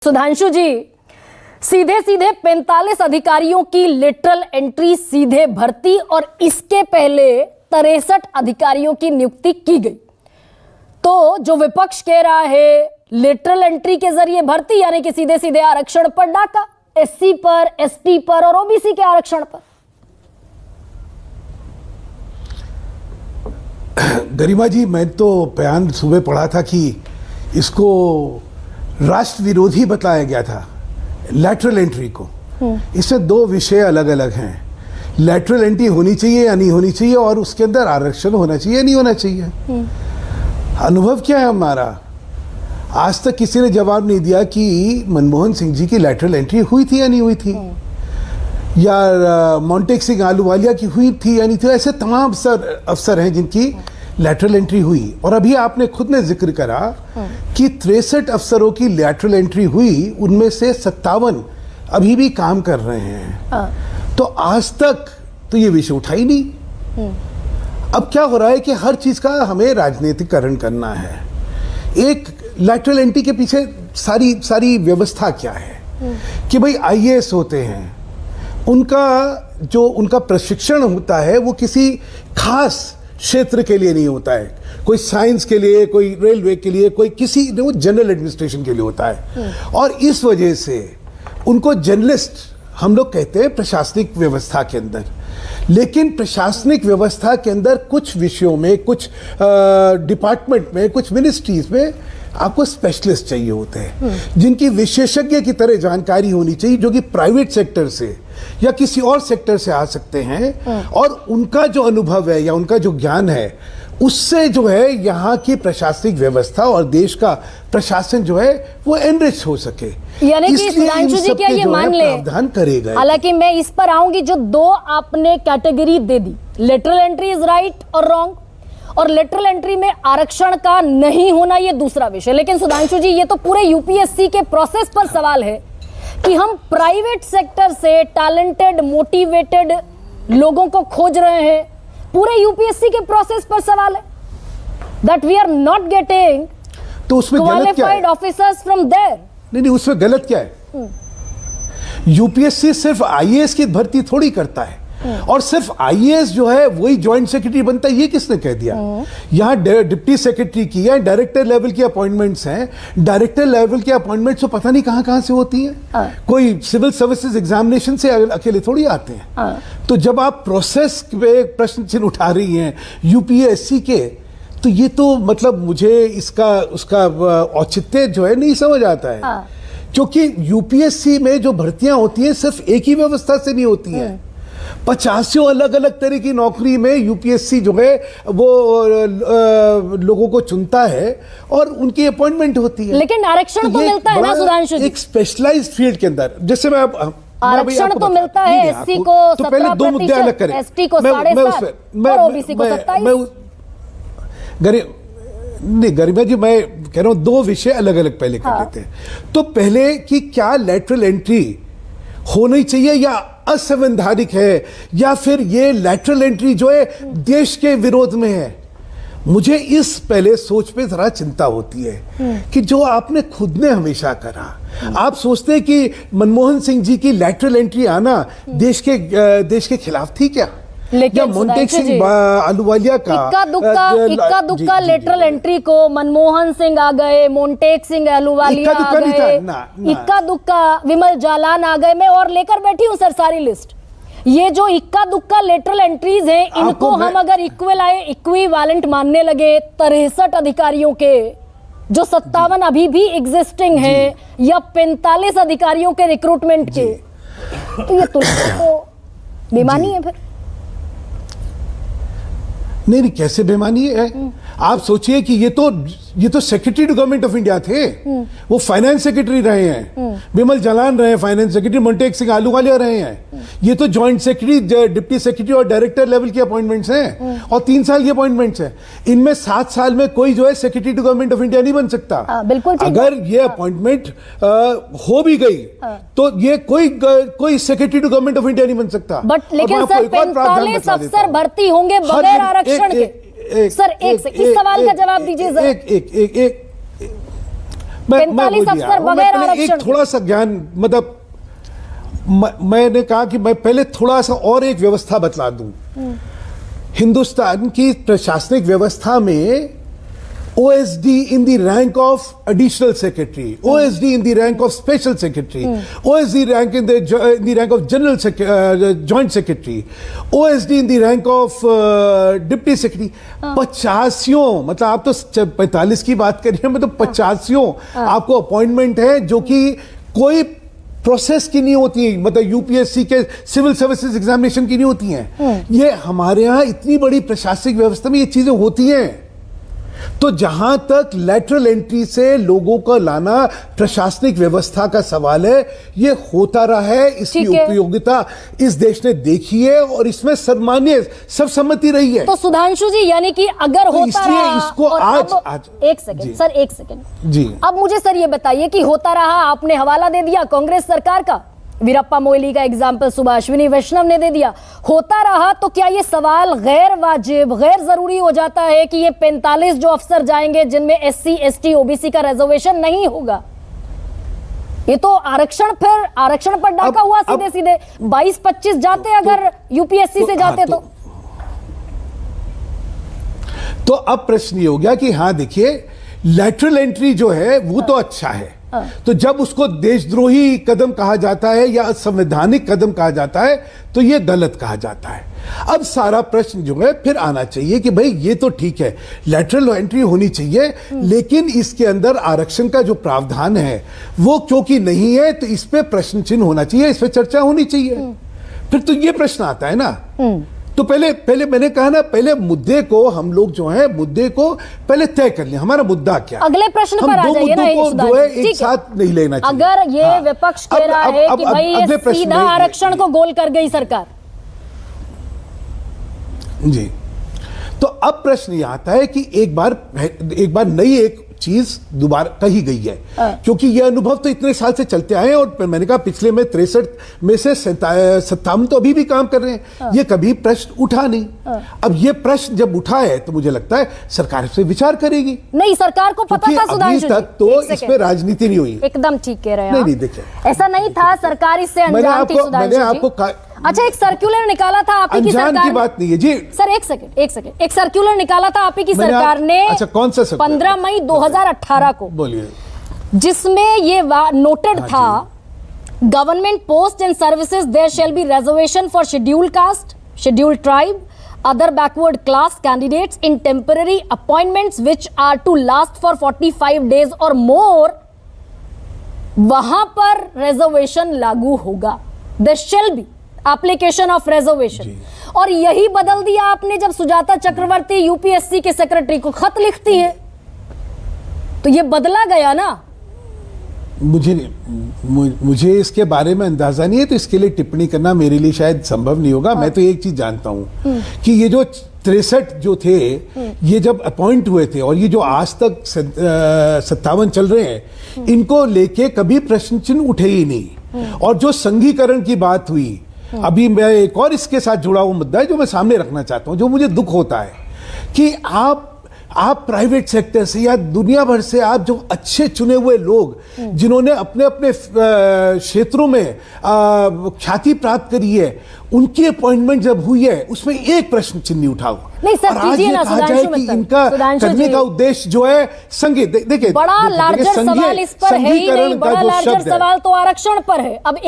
सुधांशु जी, सीधे सीधे 45 अधिकारियों की लिटरल एंट्री, सीधे भर्ती, और इसके पहले 63 अधिकारियों की नियुक्ति की गई। तो जो विपक्ष कह रहा है लिटरल एंट्री के जरिए भर्ती, यानी कि सीधे सीधे आरक्षण पर डाका, एससी पर, एसटी पर और ओबीसी के आरक्षण पर। गरिमा जी, मैं तो बयान सुबह पढ़ा था कि इसको राष्ट्र विरोधी बताया गया था, लैटरल एंट्री को। इसमें दो विषय अलग अलग हैं। लैटरल एंट्री होनी चाहिए या नहीं होनी चाहिए, और उसके अंदर आरक्षण होना चाहिए या नहीं होना चाहिए। अनुभव क्या है हमारा? आज तक किसी ने जवाब नहीं दिया कि मनमोहन सिंह जी की लैटरल एंट्री हुई थी या नहीं हुई थी, या मोंटेक सिंह आलूवालिया की हुई थी या नहीं थी। ऐसे तमाम अफसर हैं जिनकी लैटरल एंट्री हुई। और अभी आपने खुद ने जिक्र करा कि 63 अफसरों की लैटरल एंट्री हुई, उनमें से 57 अभी भी काम कर रहे हैं। तो आज तक तो ये विषय उठा ही नहीं। अब क्या हो रहा है कि हर चीज का हमें राजनीतिकरण करना है। एक लैटरल एंट्री के पीछे सारी व्यवस्था क्या है कि भाई आईएएस होते हैं, उनका प्रशिक्षण होता है वो किसी खास क्षेत्र के लिए नहीं होता है, कोई साइंस के लिए, कोई रेलवे के लिए, कोई किसी वो जनरल एडमिनिस्ट्रेशन के लिए होता है। और इस वजह से उनको जर्नलिस्ट हम लोग कहते हैं प्रशासनिक व्यवस्था के अंदर। लेकिन प्रशासनिक व्यवस्था के अंदर कुछ विषयों में, कुछ डिपार्टमेंट में, कुछ मिनिस्ट्रीज में आपको स्पेशलिस्ट चाहिए होते हैं, जिनकी विशेषज्ञ की तरह जानकारी होनी चाहिए, जो कि प्राइवेट सेक्टर से या किसी और सेक्टर से आ सकते हैं। और उनका जो अनुभव है या उनका जो ज्ञान है, उससे जो है यहाँ की प्रशासनिक व्यवस्था और देश का प्रशासन जो है वो एनरिच हो सके। यानी कि सुधांशु जी क्या ये मान ले, प्रावधान करेगा। हालांकि मैं इस पर आऊंगी, जो दो आपने category they the, lateral entry is right और रॉन्ग, और लेटरल एंट्री में आरक्षण का नहीं होना ये दूसरा विषय। लेकिन सुधांशु जी, ये तो पूरे यूपीएससी के प्रोसेस पर सवाल है कि हम प्राइवेट सेक्टर से टैलेंटेड, मोटिवेटेड लोगों को खोज रहे हैं। पूरे यूपीएससी के प्रोसेस पर सवाल है that we are not getting तो उसमें क्वालिफाइड ऑफिसर्स फ्रॉम देयर। नहीं, उसमें गलत क्या है? यूपीएससी सिर्फ आईएएस की भर्ती थोड़ी करता है, और सिर्फ आईएएस जो है वही ज्वाइंट सेक्रेटरी बनता है, ये किसने कह दिया? यहाँ डिप्टी सेक्रेटरी की या डायरेक्टर लेवल की अपॉइंटमेंट्स हैं। डायरेक्टर लेवल की अपॉइंटमेंट्स तो पता नहीं कहां से होती हैं। कोई सिविल सर्विसेज एग्जामिनेशन से अकेले थोड़ी आते हैं। तो जब आप प्रोसेस पे प्रश्न चिन्ह उठा रही हैं यूपीएससी के, तो ये तो मतलब मुझे उसका औचित्य जो है नहीं समझ आता है। क्योंकि यूपीएससी में जो भर्तियां होती हैं सिर्फ एक ही व्यवस्था से नहीं होती हैं। 50 अलग अलग तरह की नौकरी में यूपीएससी जो है वो लोगों को चुनता है और उनकी अपॉइंटमेंट होती है। लेकिन आरक्षण तो मिलता है ना सुधांशु जी, एक स्पेशलाइज्ड फील्ड के अंदर। जैसे मैं आरक्षण तो मिलता है, एससी को 17%, तो पहले दो मुद्दे अलग करें, एसटी को 7.5% और ओबीसी को 27%। नहीं गरिमा जी, मैं कह रहा हूं दो विषय अलग अलग पहले कर लेते हैं। तो पहले कि क्या लैटरल एंट्री होनी चाहिए या असंवैधानिक है, या फिर ये लैटरल एंट्री जो है देश के विरोध में है। मुझे इस पहले सोच पे जरा चिंता होती है कि जो आपने खुद ने हमेशा करा, आप सोचते हैं कि मनमोहन सिंह जी की लैटरल एंट्री आना देश के खिलाफ थी क्या? लेकिन मोंटेक सिंह आलूवालिया का इक्का दुक्का लेटरल एंट्री को मनमोहन सिंह आ गए, मोंटेक सिंह आलूवालिया आ गए, इक्का दुक्का विमल जालान आ गए। मैं और लेकर बैठी हूं सर सारी लिस्ट। ये जो इक्का दुक्का लेटरल एंट्रीज हैं, इनको हम अगर इक्विवेलेंट मानने लगे 63 अधिकारियों के, जो 57 अभी भी एग्जिस्टिंग है, या 45 अधिकारियों के रिक्रूटमेंट के, तो ये तुलना तो बेमानी है। फिर नहीं, कैसे बेमानी है? आप सोचिए कि ये तो secretary to government of India थे, वो फाइनेंस सेक्रेटरी रहे हैं, विमल जालान रहे हैं फाइनेंस सेक्रेटरी, मोंटेक सिंह आलूवालिया रहे हैं। ये तो जॉइंट सेक्रेटरी, डिप्टी सेक्रेटरी और डायरेक्टर लेवल की अपॉइंटमेंट्स हैं, और 3 साल की अपॉइंटमेंट्स हैं। इनमें 7 साल में कोई जो है secretary to government of India नहीं बन सकता। बिल्कुल। अगर ये अपॉइंटमेंट हो भी गई तो ये कोई secretary to government of India नहीं बन सकता। बट लेकिन सर 45 अफसर भर्ती होंगे बगैर आरक्षण के। सर इस सवाल का जवाब दीजिए। 45 अफसर बगैर आरक्षण एक थोड़ा सा ज्ञान, मतलब मैंने कहा कि मैं पहले थोड़ा सा और एक व्यवस्था बतला दूं। हिंदुस्तान की प्रशासनिक व्यवस्था में OSD in the rank of additional secretary, OSD in the rank of special secretary, OSD rank in the rank of general joint secretary, OSD in the rank of deputy secretary, 85, मतलब आप तो 45 की बात कर रही हैं, मतलब 85 आपको अपॉइंटमेंट है जो कि कोई प्रोसेस की नहीं होती है, मतलब यूपीएससी के सिविल सर्विसेज एग्जामिनेशन की नहीं होती हैं। ये हमारे यहाँ इतनी बड़ी प्रशासनिक व्यवस्था में ये चीजें होती हैं। तो जहां तक लैटरल एंट्री से लोगों को लाना प्रशासनिक व्यवस्था का सवाल है, ये होता रहा है, इसकी उपयोगिता इस देश ने देखी है और इसमें सर्वमान्य सर्वसम्मति रही है। तो सुधांशु जी, यानी कि अगर तो होता रहा, इसको आज एक सेकंड सर, एक सेकंड जी, अब मुझे सर ये बताइए कि होता रहा, आपने हवाला दे दिया कांग्रेस सरकार का, वीरप्पा मोइली का एग्जाम्पल सुभाषिनी वैष्णव ने दे दिया, होता रहा, तो क्या ये सवाल गैर वाजिब, गैर जरूरी हो जाता है कि ये 45 जो अफसर जाएंगे जिनमें SC ST OBC का रिजर्वेशन नहीं होगा? ये तो आरक्षण, फिर आरक्षण पर डाका हुआ सीधे सीधे 22-25 जाते अगर यूपीएससी से जाते तो अब प्रश्न ये हो गया कि हाँ देखिए, लैटरल एंट्री जो है वो तो अच्छा है, तो जब उसको देशद्रोही कदम कहा जाता है या असंवैधानिक कदम कहा जाता है तो ये गलत कहा जाता है। अब सारा प्रश्न जो है फिर आना चाहिए कि भाई ये तो ठीक है, लैटरल एंट्री होनी चाहिए, लेकिन इसके अंदर आरक्षण का जो प्रावधान है वो क्योंकि नहीं है, तो इस पे प्रश्न चिन्ह होना चाहिए, इस पे चर्चा होनी चाहिए। फिर तो ये प्रश्न आता है ना, तो पहले मैंने कहा ना, पहले मुद्दे को हम लोग जो है मुद्दे को पहले तय कर लें, हमारा मुद्दा क्या, अगले प्रश्न पर आ जाइए ना, जो है एक साथ नहीं लेना चाहिए। अगर ये विपक्ष कह रहा है कि भाई ये सीधा आरक्षण को गोल कर गई सरकार, जी, तो अब प्रश्न ये आता है कि एक बार नई एक चीज दोबारा कही गई है, क्योंकि यह अनुभव तो इतने साल से चलते आए हैं, और मैंने कहा पिछले में 63 में से 57 तो अभी भी काम कर रहे हैं, ये कभी प्रश्न उठा नहीं। अब ये प्रश्न जब उठा है तो मुझे लगता है सरकार इस पे विचार करेगी। नहीं, सरकार को पता था सुधांशु जी, तक तो इस पे राजनीति नहीं हुई। एकदम ठीक कह रहे हैं। नहीं देखिए, ऐसा नहीं था, सरकार इससे अनजान थी सुधांशु जी। अच्छा, एक सर्कुलर निकाला था आप ही की सरकार की बात नहीं है जी सर, एक सेकंड, एक सर्कुलर निकाला था आप ही की सरकार ने। अच्छा, कौन सा 15 मई 2018 को, बोलिए, जिसमें ये नोटेड था, government post and services there shall be reservation for scheduled caste, scheduled tribe, other backward class candidates in temporary appointments which are to last for 45 days or more, वहां पर रिजर्वेशन लागू होगा। there shall be application of reservation। और यही बदल दिया आपने जब सुजाता चक्रवर्ती यूपीएससी के सेक्रेटरी को खत लिखती है, तो ये बदला गया ना। मुझे इसके बारे में अंदाजा नहीं है, तो इसके लिए टिप्पणी करना मेरे लिए शायद संभव नहीं होगा। मैं तो एक चीज जानता हूं कि ये जो 63 जो थे, ये जब अपॉइंट हुए थे और ये जो आज तक 57 चल रहे हैं, इनको लेके कभी प्रश्न चिन्ह उठे ही नहीं। और जो संघीकरण की बात हुई, अभी मैं एक और इसके साथ जुड़ा हुआ मुद्दा है जो मैं सामने रखना चाहता हूं, जो मुझे दुख होता है कि आप प्राइवेट सेक्टर से या दुनिया भर से आप जो अच्छे चुने हुए लोग, जिन्होंने अपने अपने क्षेत्रों में ख्याति प्राप्त करी है, उनकी अपॉइंटमेंट जब हुई है उसमें एक प्रश्न चिन्ह नहीं उठाओ। नहीं सर, कीजिए ना सुधांशु कि इनका करने का उद्देश्य जो है देखिए, बड़ा लार्जर सवाल इस पर है ही नहीं, बड़ा लार्जर सवाल तो आरक्षण पर है। अब एक